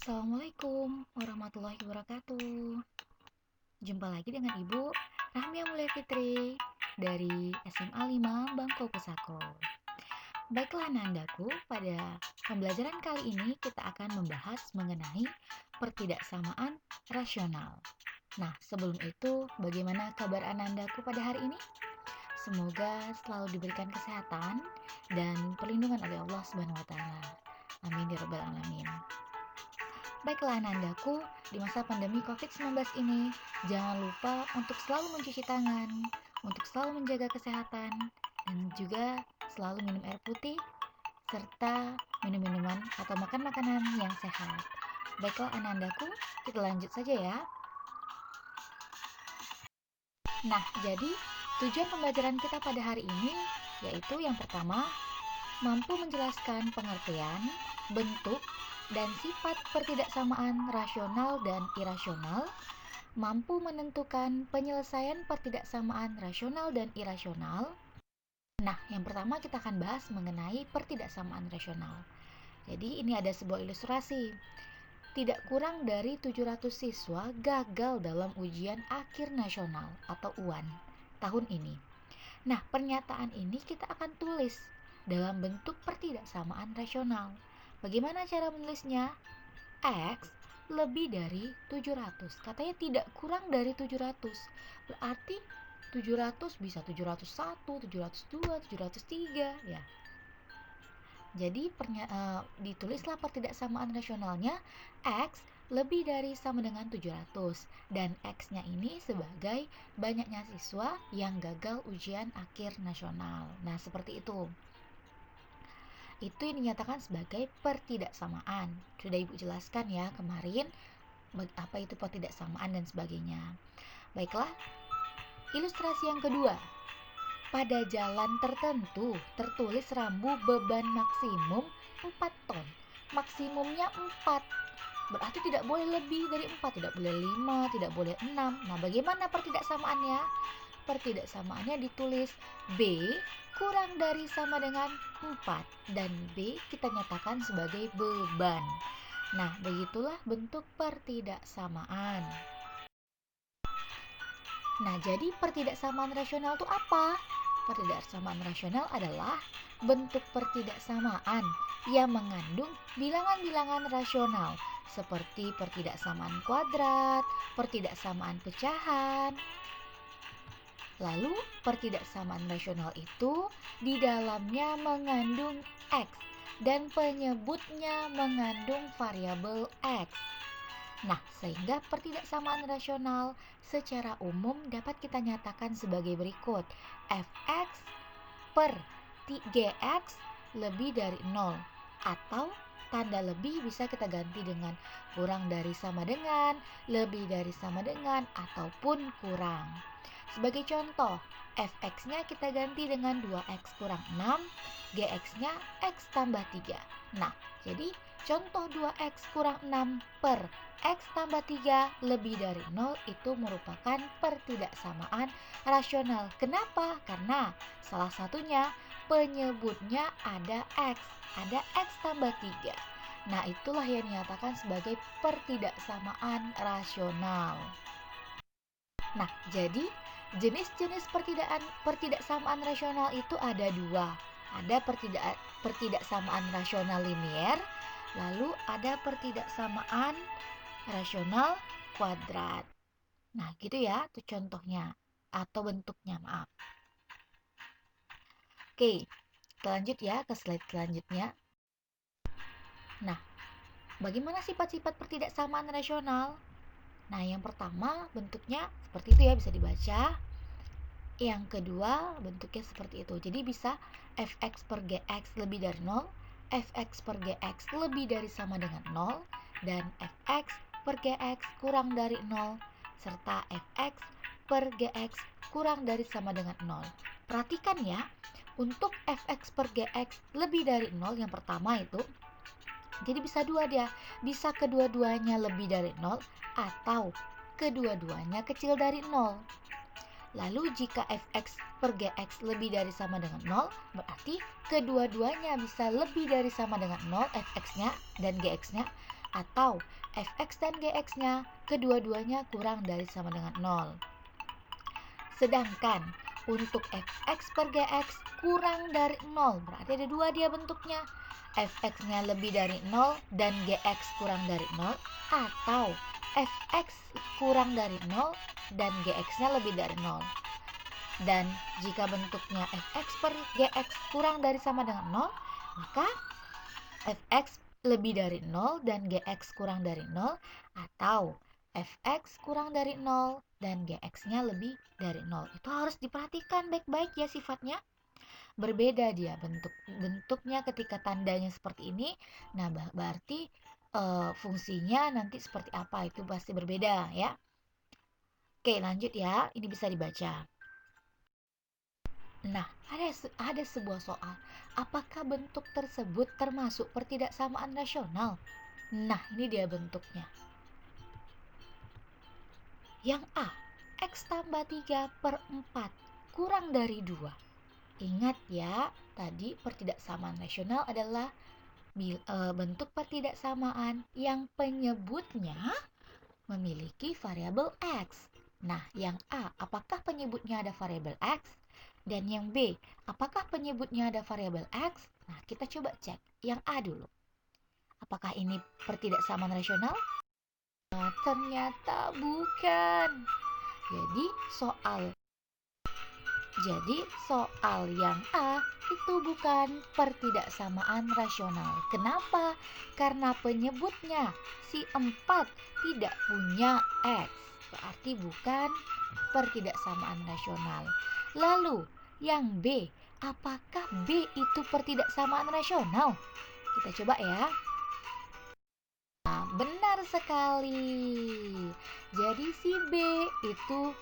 Assalamualaikum warahmatullahi wabarakatuh. Jumpa lagi dengan Ibu Rahmia Mulia Fitri dari SMA 5 Bangko Pusako. Baiklah Nandaku, pada pembelajaran kali ini kita akan membahas mengenai pertidaksamaan rasional. Nah, sebelum itu, bagaimana kabar Anandaku pada hari ini? Semoga selalu diberikan kesehatan dan perlindungan oleh Allah Subhanahu wa taala. Amin ya rabbal alamin. Baiklah Anandaku, di masa pandemi COVID-19 ini, jangan lupa untuk selalu mencuci tangan, untuk selalu menjaga kesehatan, dan juga selalu minum air putih, serta minum minuman atau makan makanan yang sehat. Baiklah Anandaku, kita lanjut saja ya. Nah, jadi tujuan pembelajaran kita pada hari ini yaitu yang pertama, mampu menjelaskan pengertian, bentuk, dan sifat pertidaksamaan rasional dan irasional, mampu menentukan penyelesaian pertidaksamaan rasional dan irasional. Nah, yang pertama kita akan bahas mengenai pertidaksamaan rasional. Jadi ini ada sebuah ilustrasi. Tidak kurang dari 700 siswa gagal dalam ujian akhir nasional atau UAN tahun ini. Nah, pernyataan ini kita akan tulis dalam bentuk pertidaksamaan rasional. Bagaimana cara menulisnya? X lebih dari 700. Katanya tidak kurang dari 700. Berarti 700 bisa 701, 702, 703 ya. Jadi ditulislah pertidaksamaan rasionalnya X lebih dari sama dengan 700 dan X-nya ini sebagai banyaknya siswa yang gagal ujian akhir nasional. Nah, seperti itu. Itu yang dinyatakan sebagai pertidaksamaan. Sudah Ibu jelaskan ya kemarin apa itu pertidaksamaan dan sebagainya. Baiklah, ilustrasi yang kedua. Pada jalan tertentu tertulis rambu beban maksimum 4 ton. Maksimumnya 4. Berarti tidak boleh lebih dari 4, tidak boleh 5, tidak boleh 6. Nah, bagaimana pertidaksamaannya? Pertidaksamaannya ditulis B kurang dari sama dengan 4 dan B kita nyatakan sebagai beban. Nah, begitulah bentuk pertidaksamaan. Nah, jadi pertidaksamaan rasional itu apa? Pertidaksamaan rasional adalah bentuk pertidaksamaan yang mengandung bilangan-bilangan rasional seperti pertidaksamaan kuadrat, pertidaksamaan pecahan. Lalu, pertidaksamaan rasional itu di dalamnya mengandung X dan penyebutnya mengandung variabel X. Nah, sehingga pertidaksamaan rasional secara umum dapat kita nyatakan sebagai berikut. Fx per Gx lebih dari 0 atau tanda lebih bisa kita ganti dengan kurang dari sama dengan, lebih dari sama dengan, ataupun kurang. Sebagai contoh, Fx-nya kita ganti dengan 2x kurang 6, Gx-nya x tambah 3. Nah, jadi contoh 2x kurang 6 per x tambah 3 lebih dari 0 itu merupakan pertidaksamaan rasional. Kenapa? Karena salah satunya penyebutnya ada x tambah 3. Nah, itulah yang dinyatakan sebagai pertidaksamaan rasional. Nah, jadi jenis-jenis pertidaksamaan rasional itu ada dua. Ada pertidaksamaan rasional linier, lalu ada pertidaksamaan rasional kuadrat. Nah, gitu ya, itu contohnya atau bentuknya, maaf. Oke, kita lanjut ya ke slide selanjutnya. Nah, bagaimana sifat-sifat pertidaksamaan rasional? Nah, yang pertama bentuknya seperti itu ya, bisa dibaca. Yang kedua bentuknya seperti itu. Jadi bisa fx per gx lebih dari 0, fx per gx lebih dari sama dengan 0, dan fx per gx kurang dari 0, serta fx per gx kurang dari sama dengan 0. Perhatikan ya, untuk fx per gx lebih dari 0 yang pertama itu, jadi bisa dua dia, bisa kedua-duanya lebih dari 0 atau kedua-duanya kecil dari 0. Lalu jika fx per gx lebih dari sama dengan 0, berarti kedua-duanya bisa lebih dari sama dengan 0 fx-nya dan gx-nya, atau fx dan gx-nya kedua-duanya kurang dari sama dengan 0. Sedangkan untuk fx per gx kurang dari 0, berarti ada dua dia bentuknya. Fx-nya lebih dari 0 dan gx kurang dari 0, atau fx kurang dari 0 dan gx-nya lebih dari 0. Dan jika bentuknya fx per gx kurang dari sama dengan 0, maka fx lebih dari 0 dan gx kurang dari 0, atau fx kurang dari 0 dan gx-nya lebih dari 0. Itu harus diperhatikan baik-baik ya sifatnya. Berbeda dia bentuknya ketika tandanya seperti ini. Nah, berarti fungsinya nanti seperti apa itu pasti berbeda ya. Oke, lanjut ya. Ini bisa dibaca. Nah, ada sebuah soal. Apakah bentuk tersebut termasuk pertidaksamaan rasional? Nah, ini dia bentuknya. Yang A, X tambah 3 per 4 kurang dari 2. Ingat ya, tadi pertidaksamaan rasional adalah bentuk pertidaksamaan yang penyebutnya memiliki variabel X. Nah, yang A, apakah penyebutnya ada variabel X? Dan yang B, apakah penyebutnya ada variabel X? Nah, kita coba cek yang A dulu. Apakah ini pertidaksamaan rasional? Nah, ternyata bukan. Jadi soal yang A itu bukan pertidaksamaan rasional. Kenapa? Karena penyebutnya si 4 tidak punya X. Berarti bukan pertidaksamaan rasional. Lalu yang B, apakah B itu pertidaksamaan rasional? Kita coba ya. Nah, benar sekali. Jadi si B itu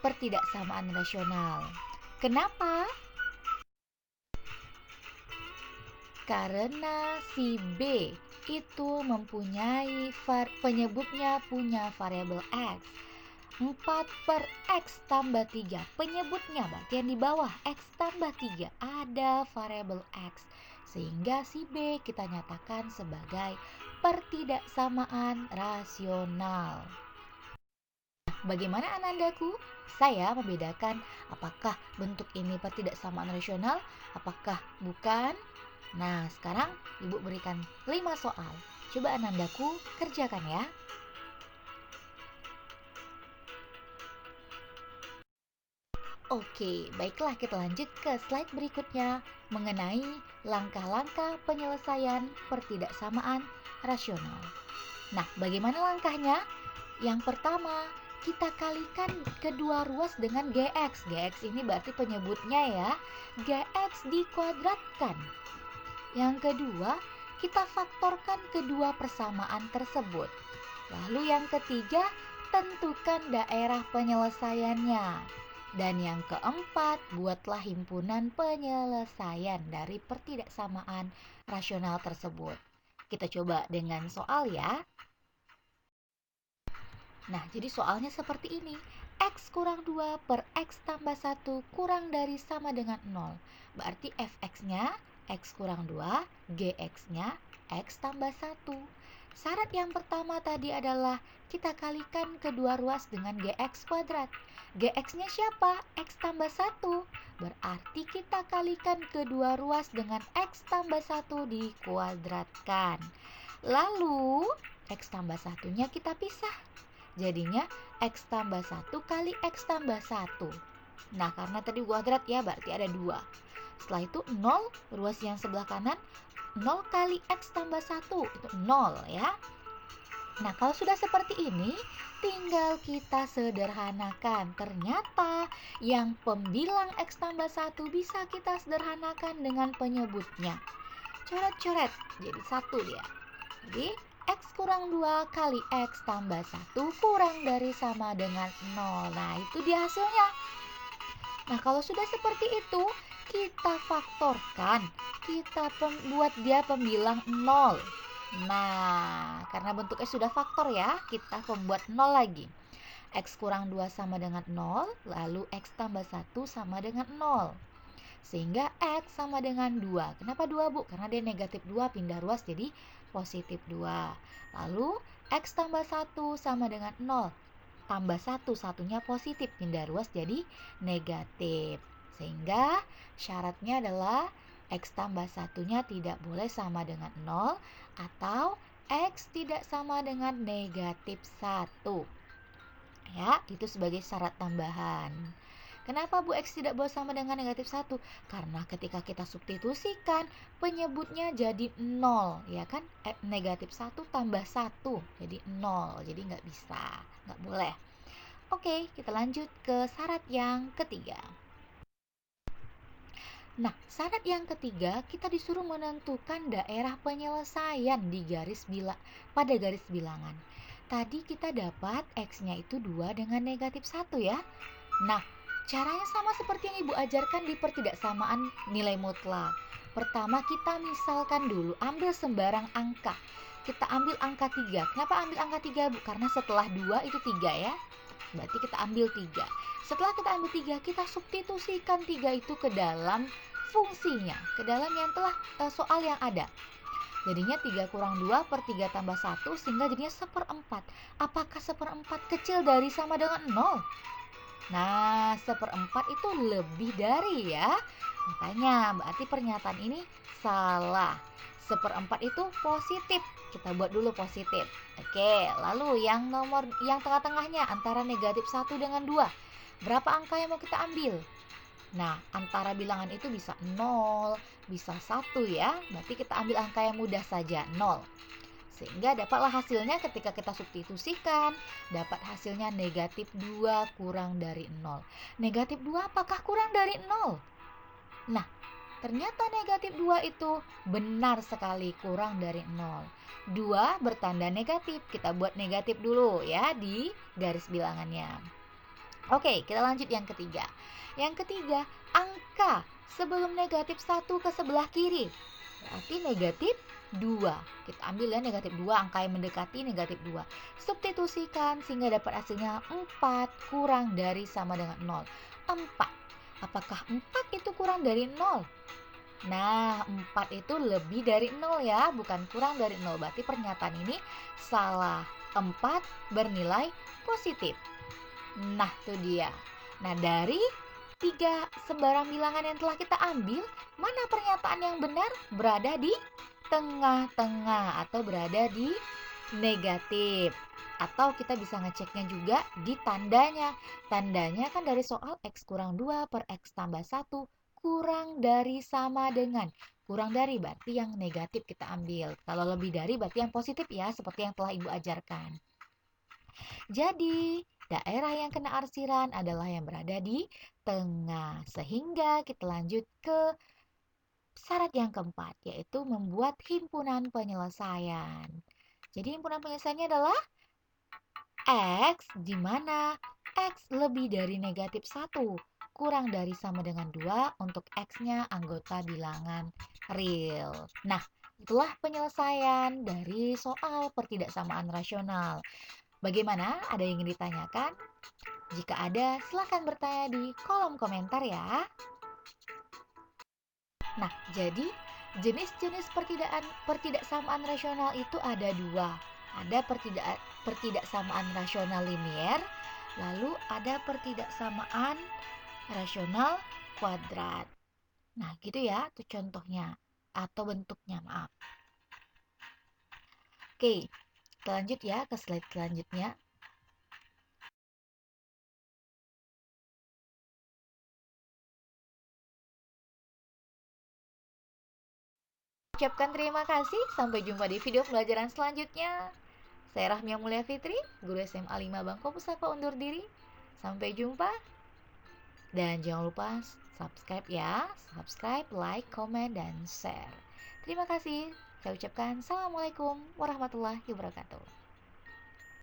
pertidaksamaan rasional. Kenapa? Karena si B itu mempunyai penyebutnya punya variabel X. 4 per X tambah 3. Penyebutnya berarti yang di bawah X tambah 3 ada variabel X. Sehingga si B kita nyatakan sebagai pertidaksamaan rasional. Bagaimana anandaku? Saya membedakan apakah bentuk ini pertidaksamaan rasional, apakah bukan. Nah, sekarang Ibu berikan 5 soal. Coba anandaku kerjakan ya. Oke, baiklah kita lanjut ke slide berikutnya mengenai langkah-langkah penyelesaian pertidaksamaan rasional. Nah, bagaimana langkahnya? Yang pertama, kita kalikan kedua ruas dengan GX. GX ini berarti penyebutnya ya. GX dikuadratkan. Yang kedua, kita faktorkan kedua persamaan tersebut. Lalu yang ketiga, tentukan daerah penyelesaiannya. Dan yang keempat, buatlah himpunan penyelesaian dari pertidaksamaan rasional tersebut. Kita coba dengan soal ya. Nah, jadi soalnya seperti ini. X kurang 2 per X tambah 1 kurang dari sama dengan 0. Berarti fx-nya X kurang 2, gx-nya X tambah 1. Syarat yang pertama tadi adalah kita kalikan kedua ruas dengan gx kuadrat. Gx-nya siapa? X tambah 1. Berarti kita kalikan kedua ruas dengan X tambah 1 dikuadratkan. Lalu X tambah 1-nya kita pisah. Jadinya X tambah 1 kali X tambah 1. Nah, karena tadi kuadrat ya, berarti ada 2. Setelah itu 0, ruas yang sebelah kanan, 0 kali X tambah 1, itu 0 ya. Nah, kalau sudah seperti ini, tinggal kita sederhanakan. Ternyata yang pembilang X tambah 1 bisa kita sederhanakan dengan penyebutnya. Coret-coret, jadi 1 dia. Jadi X kurang 2 kali X tambah 1 kurang dari sama dengan 0. Nah, itu dia hasilnya. Nah, kalau sudah seperti itu, kita faktorkan. Kita buat dia pembilang 0. Nah, karena bentuknya sudah faktor ya, kita membuat 0 lagi. X kurang 2 sama dengan 0, lalu X tambah 1 sama dengan 0. Sehingga X sama dengan 2. Kenapa 2, Bu? Karena dia negatif 2 pindah ruas jadi positif 2. Lalu X tambah 1 sama dengan 0. Tambah 1, satunya positif, pindah ruas jadi negatif. Sehingga syaratnya adalah X tambah satunya tidak boleh sama dengan 0 atau X tidak sama dengan negatif 1. Ya, itu sebagai syarat tambahan. Kenapa Bu X tidak boleh sama dengan negatif 1? Karena ketika kita substitusikan, penyebutnya jadi 0, ya kan? Negatif 1 tambah 1, jadi 0. Jadi nggak bisa, nggak boleh. Oke, kita lanjut ke syarat yang ketiga. Nah, syarat yang ketiga, kita disuruh menentukan daerah penyelesaian di pada garis bilangan. Tadi kita dapat X-nya itu 2 dengan negatif 1 ya. Nah, caranya sama seperti yang Ibu ajarkan di pertidaksamaan nilai mutlak. Pertama kita misalkan dulu, ambil sembarang angka. Kita ambil angka 3. Kenapa ambil angka 3, Bu? Karena setelah 2 itu 3 ya. Berarti kita ambil 3. Setelah kita ambil 3, kita substitusikan 3 itu ke dalam fungsinya, ke dalam yang telah soal yang ada. Jadinya 3 kurang 2 per 3 tambah 1 sehingga jadinya 1/4. Apakah 1/4 kecil dari sama dengan 0? Nah, 1/4 itu lebih dari ya. Makanya berarti pernyataan ini salah. 1/4 itu positif. Kita buat dulu positif. Oke, lalu yang tengah-tengahnya antara negatif 1 dengan 2. Berapa angka yang mau kita ambil? Nah, antara bilangan itu bisa 0, bisa 1 ya. Berarti kita ambil angka yang mudah saja, 0. Sehingga dapatlah hasilnya ketika kita substitusikan, dapat hasilnya negatif 2 kurang dari 0. Negatif 2 apakah kurang dari 0? Nah, ternyata negatif 2 itu benar sekali kurang dari 0. 2 bertanda negatif, kita buat negatif dulu ya di garis bilangannya. Oke, kita lanjut yang ketiga. Yang ketiga, angka sebelum negatif 1 ke sebelah kiri. Berarti negatif 2. Kita ambil ya negatif 2, angka yang mendekati negatif 2. Substitusikan sehingga dapat hasilnya 4 kurang dari sama dengan 0. 4. Apakah 4 itu kurang dari 0? Nah, 4 itu lebih dari 0 ya, bukan kurang dari 0. Berarti pernyataan ini salah. 4 bernilai positif. Nah, itu dia. Nah, dari 3 sembarang bilangan yang telah kita ambil, mana pernyataan yang benar berada di tengah-tengah atau berada di negatif. Atau kita bisa ngeceknya juga di tandanya. Tandanya kan dari soal X kurang 2 per X tambah 1 kurang dari sama dengan. Kurang dari berarti yang negatif kita ambil. Kalau lebih dari berarti yang positif ya, seperti yang telah Ibu ajarkan. Jadi, daerah yang kena arsiran adalah yang berada di tengah. Sehingga kita lanjut ke syarat yang keempat, yaitu membuat himpunan penyelesaian. Jadi himpunan penyelesaiannya adalah X, di mana X lebih dari negatif 1, kurang dari sama dengan 2 untuk X-nya anggota bilangan real. Nah, itulah penyelesaian dari soal pertidaksamaan rasional. Bagaimana? Ada yang ingin ditanyakan? Jika ada, silakan bertanya di kolom komentar ya. Nah, jadi jenis-jenis pertidaksamaan rasional itu ada 2. Ada pertidaksamaan rasional linier, lalu ada pertidaksamaan rasional kuadrat. Nah, gitu ya, itu contohnya atau bentuknya, maaf. Oke, kita lanjut ya ke slide selanjutnya. Ucapkan terima kasih, sampai jumpa di video pembelajaran selanjutnya. Saya Rahmia Mulia Fitri, guru SMA 5 Bangko Pusaka undur diri. Sampai jumpa. Dan jangan lupa subscribe ya. Subscribe, like, komen, dan share. Terima kasih. Saya ucapkan Assalamualaikum warahmatullahi wabarakatuh.